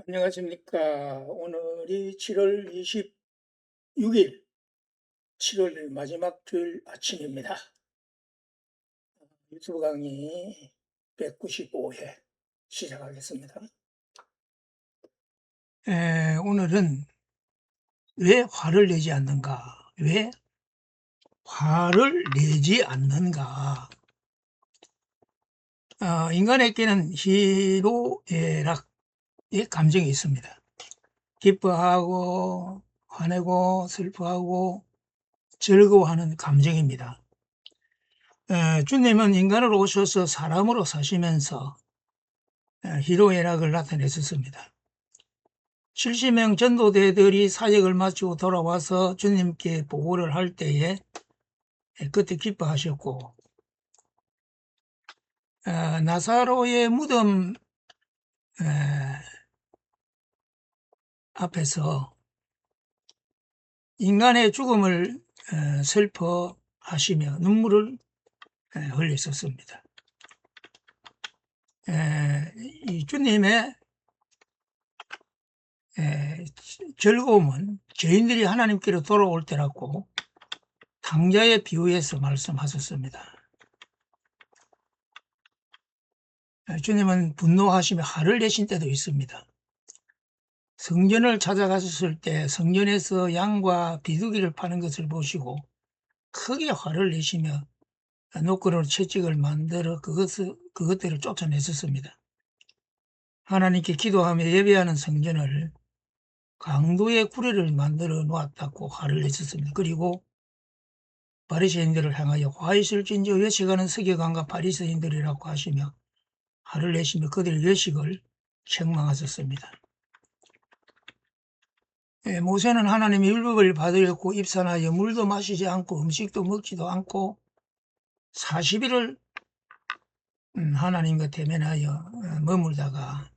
안녕하십니까. 오늘이 7월 26일, 7월 마지막 주일 아침입니다. 유튜브 강의 195회 시작하겠습니다. 오늘은 왜 화를 내지 않는가? 왜 화를 내지 않는가? 인간에게는 희로애락의 감정이 있습니다. 기뻐하고 화내고 슬퍼하고 즐거워하는 감정입니다. 주님은 인간으로 오셔서 사람으로 사시면서 희로애락을 나타냈었습니다. 70명 전도대들이 사역을 마치고 돌아와서 주님께 보고를 할 때에 그때 기뻐하셨고, 나사로의 무덤 앞에서 인간의 죽음을 슬퍼하시며 눈물을 흘렸었습니다. 이 주님의 즐거움은 죄인들이 하나님께로 돌아올 때라고 탕자의 비유에서 말씀하셨습니다. 주님은 분노하시며 화를 내신 때도 있습니다. 성전을 찾아가셨을 때 성전에서 양과 비둘기를 파는 것을 보시고 크게 화를 내시며 노끈으로 채찍을 만들어 그것들을 쫓아냈었습니다. 하나님께 기도하며 예배하는 성전을 강도의 구레를 만들어 놓았다고 화를 내셨습니다. 그리고 바리새인들을 향하여 화 있을진저 외식하는 서기관과 바리새인들이라고 하시며 화를 내시며 그들의 외식을 책망하셨습니다. 모세는 하나님의 율법을 받으려고 입산하여 물도 마시지 않고 음식도 먹지도 않고 40일을 하나님과 대면하여 머물다가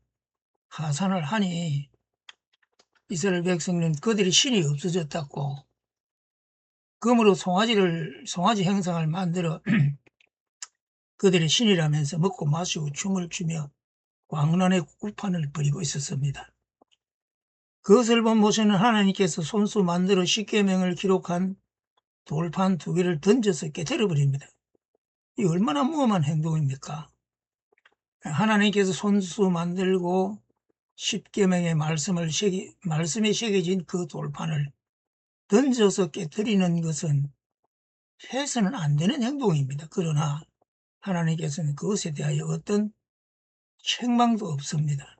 하산을 하니 이스라엘 백성은 그들이 신이 없어졌다고 금으로 송아지 형상을 만들어 그들의 신이라면서 먹고 마시고 춤을 추며 광란의 구판을 벌이고 있었습니다. 그것을 본 모세는 하나님께서 손수 만들어 십계명을 기록한 돌판 2개를 던져서 깨뜨려버립니다. 이 얼마나 무엄한 행동입니까? 하나님께서 손수 만들고 십계명의 말씀에 새겨진 그 돌판을 던져서 깨뜨리는 것은 해서는 안 되는 행동입니다. 그러나 하나님께서는 그것에 대하여 어떤 책망도 없습니다.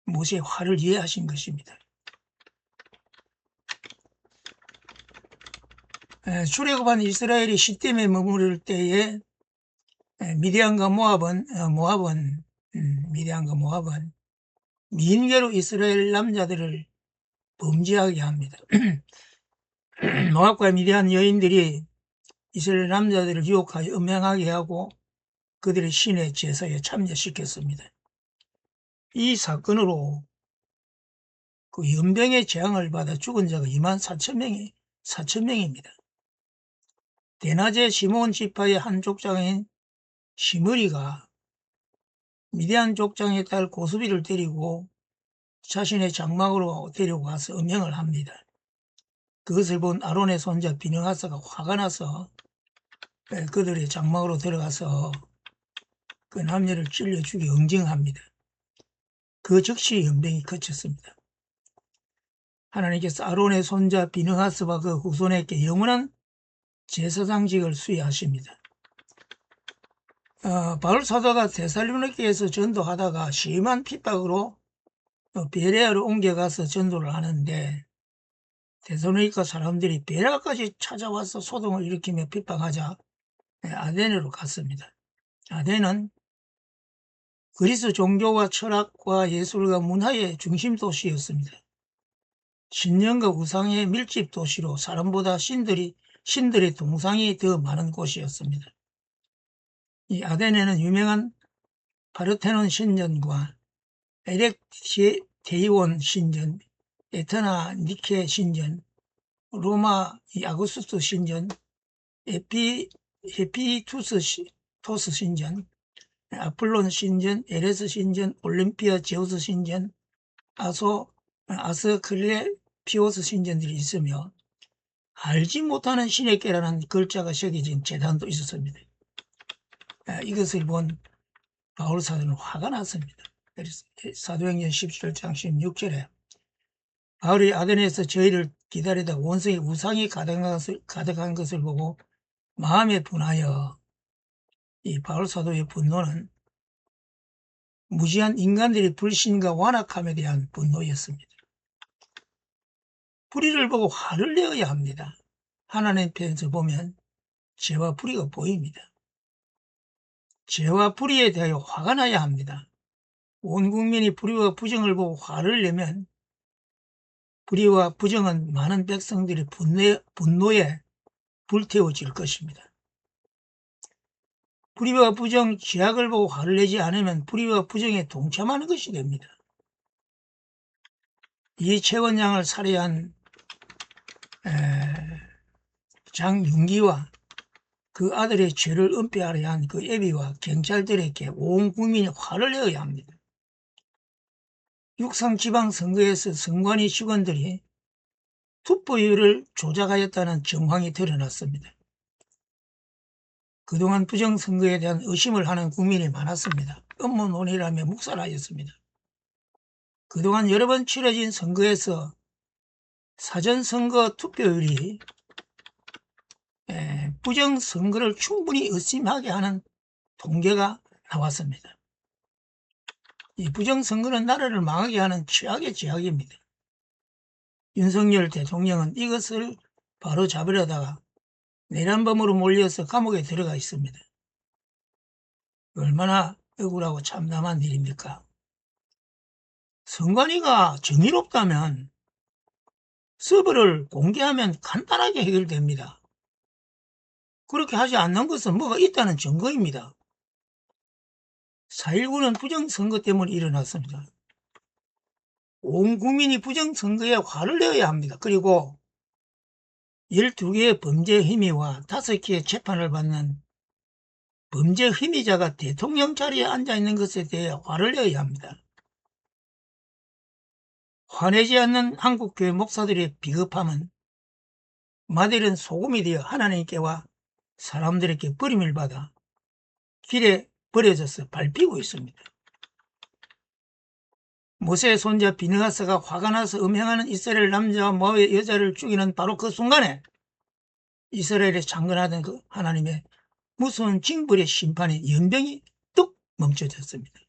모세의 화를 이해하신 것입니다. 출애굽한 이스라엘이 시딤에 머무를 때에 미디안과 모압은 민계로 이스라엘 남자들을 범죄하게 합니다. 모압과 미디안 여인들이 이스라엘 남자들을 유혹하여 음행하게 하고 그들의 신의 제사에 참여시켰습니다. 이 사건으로 그 연병의 재앙을 받아 죽은 자가 24,000명입니다. 대낮에 시몬 지파의 한 족장인 시므리가 미디안 족장의 딸 고수비를 데리고 자신의 장막으로 데리고 가서 음행을 합니다. 그것을 본 아론의 손자 비느하스가 화가 나서 그들의 장막으로 들어가서 그 남녀를 찔러 죽이 응징합니다. 그 즉시 연병이 그쳤습니다. 하나님께서 아론의 손자 비느하스와 그 후손에게 영원한 제사장직을 수여하십니다. 바울 사도가 데살로니가에서 전도하다가 심한 핍박으로 베레아로 옮겨가서 전도를 하는데 데살로니가 사람들이 베레아까지 찾아와서 소동을 일으키며 핍박하자 아데네로 갔습니다. 아데는 그리스 종교와 철학과 예술과 문화의 중심 도시였습니다. 신령과 우상의 밀집 도시로 사람보다 신들의 동상이 더 많은 곳이었습니다. 이 아데네는 유명한 파르테논 신전과 에렉테이온 신전, 에테나 니케 신전, 로마 아구스투스 신전, 에피투스 토스 신전, 아폴론 신전, 에레스 신전, 올림피아 제우스 신전, 아스클레피오스 신전들이 있으며 알지 못하는 신의 깨라는 글자가 새겨진 제단도 있었습니다. 이것을 본 바울 사도는 화가 났습니다. 그래서 사도행전 17장 16절에 바울이 아데네에서 저희를 기다리다 원성의 우상이 가득한 것을 보고 마음에 분하여, 이 바울 사도의 분노는 무지한 인간들의 불신과 완악함에 대한 분노였습니다. 불의를 보고 화를 내어야 합니다. 하나님 편에서 보면 죄와 불의가 보입니다. 죄와 불의에 대하여 화가 나야 합니다. 온 국민이 불의와 부정을 보고 화를 내면 불의와 부정은 많은 백성들의 분노에 불태워질 것입니다. 불의와 부정, 죄악을 보고 화를 내지 않으면 불의와 부정에 동참하는 것이 됩니다. 이 최원장을 살해한 장윤기와 그 아들의 죄를 은폐하려 한 그 애비와 경찰들에게 온 국민이 화를 내어야 합니다. 육상지방선거에서 선관위 직원들이 투표율을 조작하였다는 정황이 드러났습니다. 그동안 부정선거에 대한 의심을 하는 국민이 많았습니다. 음모론이라며 묵살하였습니다. 그동안 여러 번 치러진 선거에서 사전선거 투표율이 부정선거를 충분히 의심하게 하는 통계가 나왔습니다. 이 부정선거는 나라를 망하게 하는 최악의 죄악입니다. 윤석열 대통령은 이것을 바로 잡으려다가 내란범으로 몰려서 감옥에 들어가 있습니다. 얼마나 억울하고 참담한 일입니까? 선관위가 정의롭다면 서버를 공개하면 간단하게 해결됩니다. 그렇게 하지 않는 것은 뭐가 있다는 증거입니다. 4.19는 부정선거 때문에 일어났습니다. 온 국민이 부정선거에 화를 내어야 합니다. 그리고 12개의 범죄 혐의와 5개의 재판을 받는 범죄 혐의자가 대통령 자리에 앉아있는 것에 대해 화를 내어야 합니다. 화내지 않는 한국교회 목사들의 비겁함은 마들은 소금이 되어 하나님께와 사람들에게 버림을 받아 길에 버려져서 밟히고 있습니다. 모세의 손자 비느하스가 화가 나서 음행하는 이스라엘 남자와 모압의 여자를 죽이는 바로 그 순간에 이스라엘에 창건하던 그 하나님의 무서운 징벌의 심판의 연병이 뚝 멈춰졌습니다.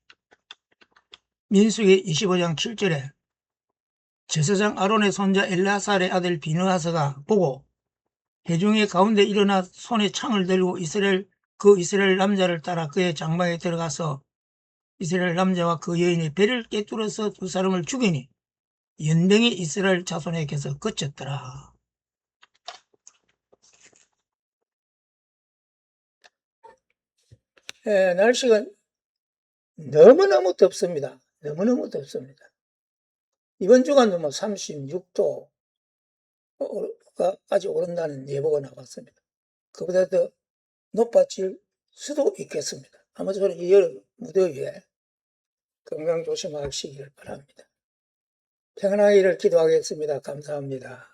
민수기 25장 7절에 제사장 아론의 손자 엘라살의 아들 비느하스가 보고 회중의 가운데 일어나 손에 창을 들고 이스라엘 남자를 따라 그의 장막에 들어가서 이스라엘 남자와 그 여인의 배를 깨뚫어서 두 사람을 죽이니 연병이 이스라엘 자손에게서 그쳤더라. 날씨가 너무너무 덥습니다. 너무너무 덥습니다. 이번 주간도 36도까지 오른다는 예보가 나왔습니다. 그보다 더 높아질 수도 있겠습니다. 아무쪼록 이 여름 무더위에 건강 조심하시기를 바랍니다. 평안하기를 기도하겠습니다. 감사합니다.